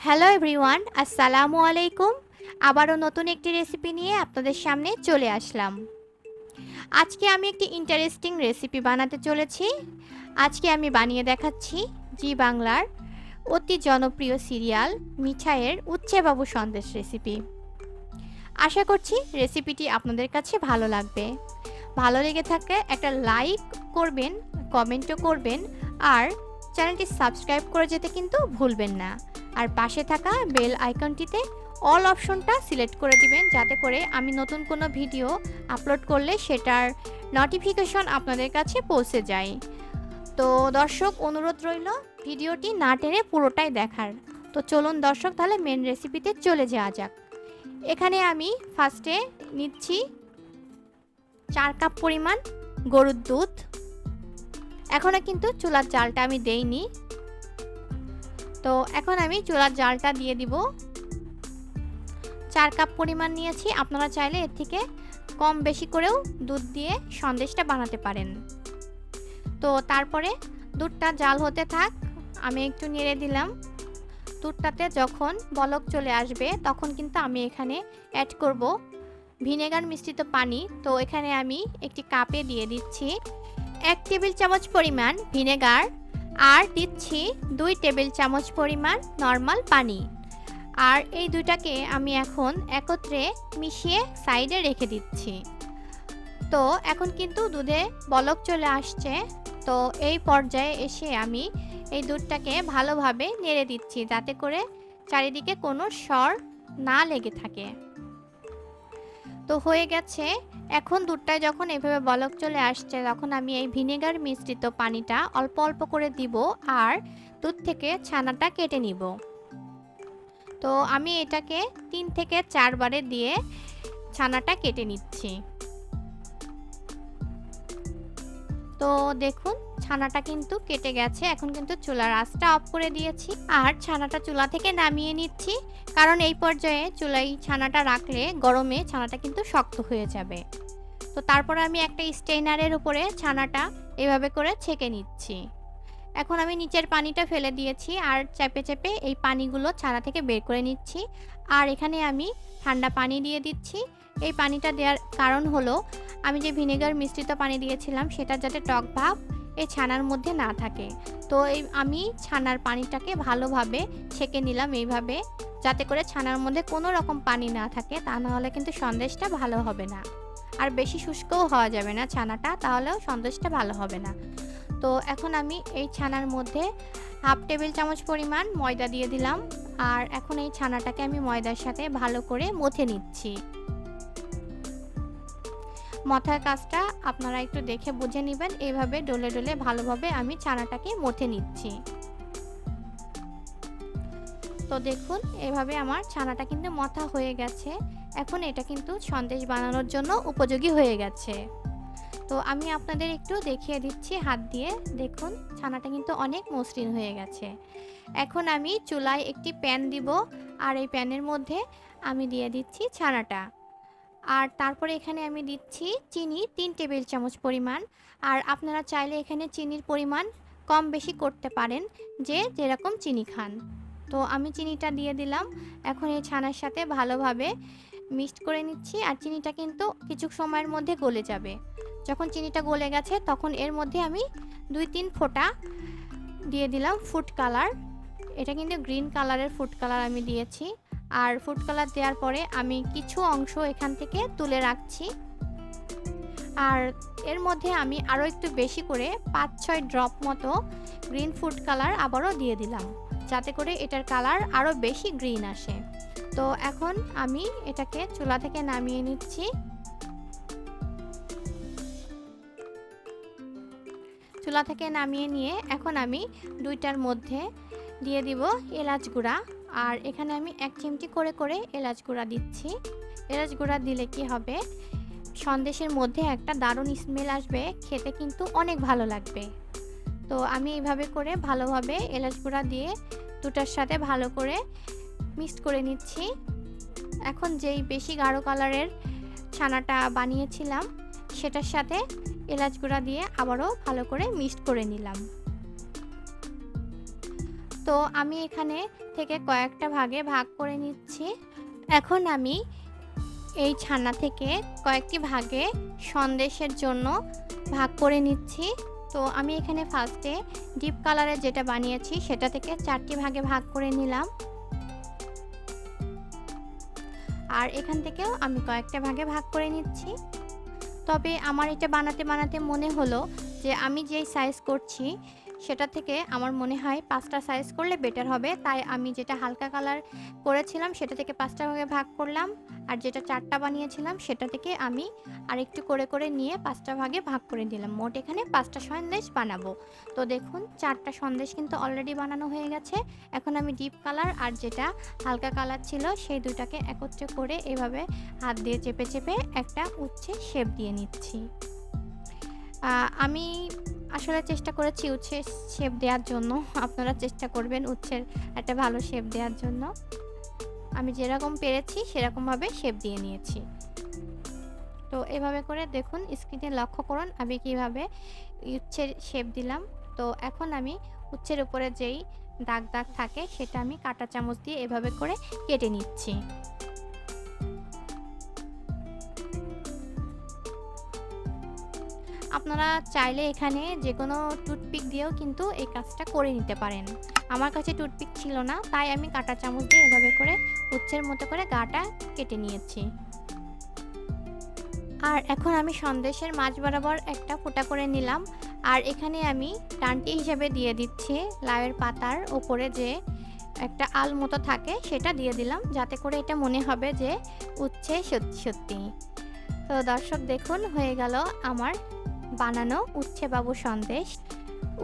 Hello everyone, আসসালামু আলাইকুম। আবারও নতুন একটি রেসিপি নিয়ে আপনাদের সামনে চলে আসলাম। আজকে আমি একটি ইন্টারেস্টিং রেসিপি বানাতে চলেছি। আজকে আমি বানিয়ে দেখাচ্ছি জি বাংলার অতি জনপ্রিয় সিরিয়াল মিঠাইয়ের উচ্ছে বাবু সন্দেশ রেসিপি। আশা করছি রেসিপিটি আপনাদের কাছে ভালো লাগবে। ভালো লেগে থাকলে একটা লাইক করবেন, কমেন্টও করবেন, আর চ্যানেলটি সাবস্ক্রাইব করে যেতে কিন্তু ভুলবেন না। আর পাশে থাকা বেল আইকনটিতে অল অপশনটা সিলেক্ট করে দিবেন, যাতে করে আমি নতুন কোনো ভিডিও আপলোড করলে সেটার নোটিফিকেশন আপনাদের কাছে পৌঁছে যায়। তো দর্শক, অনুরোধ রইল ভিডিওটি না টেনে পুরোটাই দেখার। তো চলুন দর্শক, তাহলে মেন রেসিপিতে চলে যাওয়া যাক। এখানে আমি ফার্স্টে নিচ্ছি 4 কাপ পরিমাণ গরুর দুধ। এখনও কিন্তু চুলার জালটা আমি দেইনি। তো এখন আমি চুলার জালটা দিয়ে দিব। 4 কাপ পরিমাণ নিয়েছি, আপনারা চাইলে এর থেকে কম বেশি করেও দুধ দিয়ে সন্দেশটা বানাতে পারেন। তো তারপরে দুধটা জাল হতে থাক, আমি একটু নেড়ে দিলাম। দুধটাতে যখন বলক চলে আসবে তখন কিন্তু আমি এখানে অ্যাড করব ভিনেগার মিশ্রিত পানি। তো এখানে আমি একটি কাপে দিয়ে দিচ্ছি 1 টেবিল চামচ পরিমাণ ভিনেগার, আর দিচ্ছি 2 টেবিল চামচ পরিমাণ নর্মাল পানি। আর এই দুটাকে আমি এখন একত্রে মিশিয়ে সাইডে রেখে দিচ্ছি। তো এখন কিন্তু দুধে বলক চলে আসছে। তো এই পর্যায়ে এসে আমি এই দুধটাকে ভালোভাবে নেড়ে দিচ্ছি, যাতে করে চারিদিকে কোনো সর না লেগে থাকে। তো হয়ে গেছে। এখন দুধটায় যখন এভাবে বলক চলে আসছে, তখন আমি এই ভিনেগার মিশ্রিত পানিটা অল্প অল্প করে দিব, আর দুধ থেকে ছানাটা কেটে নিব। তো আমি এটাকে 3 থেকে 4 বারে দিয়ে ছানাটা কেটে নিচ্ছি। তো দেখুন, ছানাটা কিন্তু কেটে গেছে। এখন কিন্তু চুলার আঁচটা অফ করে দিয়েছি, আর ছানাটা চুলা থেকে নামিয়ে নিচ্ছি, কারণ এই পর্যায়ে চুলায় ছানাটা রাখলে গরমে ছানাটা কিন্তু শক্ত হয়ে যাবে। তো তারপর আমি একটা স্টেইনারের উপরে ছানাটা এভাবে করে ছেঁকে নিচ্ছি। এখন আমি নিচের পানিটা ফেলে দিয়েছি, আর চেপে চেপে এই পানিগুলো ছানা থেকে বের করে নিচ্ছি। আর এখানে আমি ঠান্ডা পানি দিয়ে দিচ্ছি। এই পানিটা দেওয়ার কারণ হলো, আমি যে ভিনেগার মিশ্রিত পানি দিয়েছিলাম সেটা যাতে টক ভাব এই ছানার মধ্যে না থাকে। তো আমি ছানার পানিটাকে ভালোভাবে ছেঁকে নিলাম এইভাবে, যাতে করে ছানার মধ্যে কোনো রকম পানি না থাকে, তা না হলে কিন্তু সন্দেশটা ভালো হবে না। আর বেশি শুষ্কও হওয়া যাবে না ছানাটা, তাহলেও সন্দেশটা ভালো হবে না। তো এখন আমি এই ছানার মধ্যে 1/2 টেবিল চামচ পরিমাণ ময়দা দিয়ে দিলাম, আর এখন এই ছানাটাকে আমি ময়দার সাথে ভালো করে মথে নিচ্ছি। মথার কাজটা আপনারা একটু দেখে বুঝে নেবেন। এইভাবে ডলে ডলে ভালোভাবে আমি ছানাটাকে মথে নিচ্ছি। তো দেখুন, এভাবে আমার ছানাটা কিন্তু মথা হয়ে গেছে। এখন এটা কিন্তু সন্দেশ বানানোর জন্য উপযোগী হয়ে গেছে। তো আমি আপনাদের একটু দেখিয়ে দিচ্ছি হাত দিয়ে। দেখুন, ছানাটা কিন্তু অনেক মসৃণ হয়ে গেছে। এখন আমি চুলায় একটি প্যান দিব, আর এই প্যানের মধ্যে আমি দিয়ে দিচ্ছি ছানাটা। আর তারপরে এখানে আমি দিচ্ছি চিনি 3 টেবিল চামচ পরিমাণ। আর আপনারা চাইলে এখানে চিনির পরিমাণ কম বেশি করতে পারেন, যে যেরকম চিনি খান। তো আমি চিনিটা দিয়ে দিলাম। এখন এই ছানার সাথে ভালোভাবে মিক্সড করে নিচ্ছি, আর চিনিটা কিন্তু কিছু সময়ের মধ্যে গলে যাবে। যখন চিনিটা গলে গেছে তখন এর মধ্যে আমি 2-3 ফোঁটা দিয়ে দিলাম ফুড কালার। এটা কিন্তু গ্রিন কালারের ফুড কালার আমি দিয়েছি। আর ফুড কালার দেওয়ার পরে আমি কিছু অংশ এখান থেকে তুলে রাখছি, আর এর মধ্যে আমি আরও একটু বেশি করে 5-6 ড্রপ মতো গ্রিন ফুড কালার আবারও দিয়ে দিলাম, যাতে করে এটার কালার আরও বেশি গ্রিন আসে। তো এখন আমি এটাকে চুলা থেকে নামিয়ে নিচ্ছি। চুলা থেকে নামিয়ে নিয়ে এখন আমি দুইটার মধ্যে দিয়ে দিব এলাচ গুঁড়া। আর এখানে আমি 1 চিমটি করে করে এলাচ গুঁড়া দিচ্ছি। এলাচ গুঁড়া দিলে কি হবে, সন্দেশের মধ্যে একটা দারুণ স্মেল আসবে, খেতে কিন্তু অনেক ভালো লাগবে। তো আমি এইভাবে করে ভালোভাবে এলাচ গুঁড়া দিয়ে দুটার সাথে ভালো করে মিক্সড করে নিচ্ছি। এখন যেই বেশি গাঢ় কালারের ছানাটা বানিয়েছিলাম সেটার সাথে এলাচ গুঁড়া দিয়ে আবারও ভালো করে মিক্সড করে নিলাম। তো তো আমি এখানে থেকে কয়েকটা ভাগে ভাগ করে নিচ্ছি। এখন আমি এই ছানা থেকে কয়েকটি ভাগে সন্দেশের জন্য ভাগ করে নিচ্ছি। তো আমি এখানে ফার্স্টে ডিপ কালারের যেটা বানিয়েছি সেটা থেকে 4টি ভাগে ভাগ করে নিলাম। আর এখান থেকেও আমি কয়েকটা ভাগে ভাগ করে নিচ্ছি। তবে আমার এটা বানাতে বানাতে মনে হলো যে আমি যেই সাইজ করছি সেটা থেকে আমার মনে হয় 5টা সাইজ করলে বেটার হবে। তাই আমি যেটা হালকা কালার করেছিলাম সেটা থেকে 5টা ভাগে ভাগ করলাম, আর যেটা 4টা বানিয়েছিলাম সেটা থেকে আমি আরেকটু করে করে নিয়ে 5টা ভাগে ভাগ করে দিলাম। মোট এখানে 5টা সন্দেশ বানাবো। তো দেখুন 4টা সন্দেশ কিন্তু অলরেডি বানানো হয়ে গেছে। এখন আমি ডিপ কালার আর যেটা হালকা কালার ছিল সেই দুটাকে একত্রে করে এভাবে হাত দিয়ে চেপে চেপে একটা উচ্ছে শেপ দিয়ে নিচ্ছি। আমি আসলে চেষ্টা করেছি উচ্ছে শেপ দেওয়ার জন্য, আপনারা চেষ্টা করবেন উচ্ছের একটা ভালো শেপ দেওয়ার জন্য। আমি যেরকম পেরেছি সেরকমভাবে শেপ দিয়ে নিয়েছি। তো এভাবে করে দেখুন, স্ক্রিনে লক্ষ্য করুন আমি কিভাবে উচ্ছের শেপ দিলাম। তো এখন আমি উচ্ছের উপরে যেই দাগ দাগ থাকে সেটা আমি কাঁটা চামচ দিয়ে এভাবে করে কেটে নিচ্ছি। আপনারা চাইলে এখানে যে কোনো টুথপিক দিয়েও কিন্তু এই কাজটা করে নিতে পারেন। আমার কাছে টুথপিক ছিল না, তাই আমি কাঁটা চামচ দিয়ে এভাবে করে উচ্ছের মতো করে গাটা কেটে নিয়েছি। আর এখন আমি সন্দেশের মাঝ বরাবর একটা ফোঁটা করে নিলাম। আর এখানে আমি ডান্টি হিসেবে দিয়ে দিচ্ছি লাউয়ের পাতার উপরে যে একটা আল মতো থাকে সেটা দিয়ে দিলাম, যাতে করে এটা মনে হবে যে উচ্ছে সত্যি সত্যি। তো দর্শক দেখুন, হয়ে গেল আমার বানানো উচ্ছে বাবু সন্দেশ।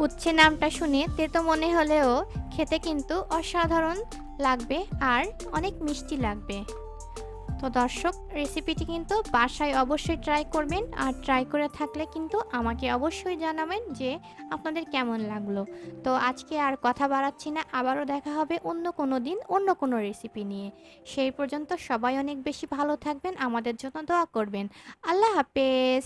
উচ্ছে নামটা শুনে তেতো মনে হলেও খেতে কিন্তু অসাধারণ লাগবে আর অনেক মিষ্টি লাগবে। তো দর্শক, রেসিপিটি কিন্তু বাসায় অবশ্যই ট্রাই করবেন, আর ট্রাই করে থাকলে কিন্তু আমাকে অবশ্যই জানাবেন যে আপনাদের কেমন লাগলো। তো আজকে আর কথা বাড়াচ্ছি না, আবারও দেখা হবে অন্য কোনো দিন অন্য কোনো রেসিপি নিয়ে। সেই পর্যন্ত সবাই অনেক বেশি ভালো থাকবেন, আমাদের জন্য দোয়া করবেন। আল্লাহ হাফেজ।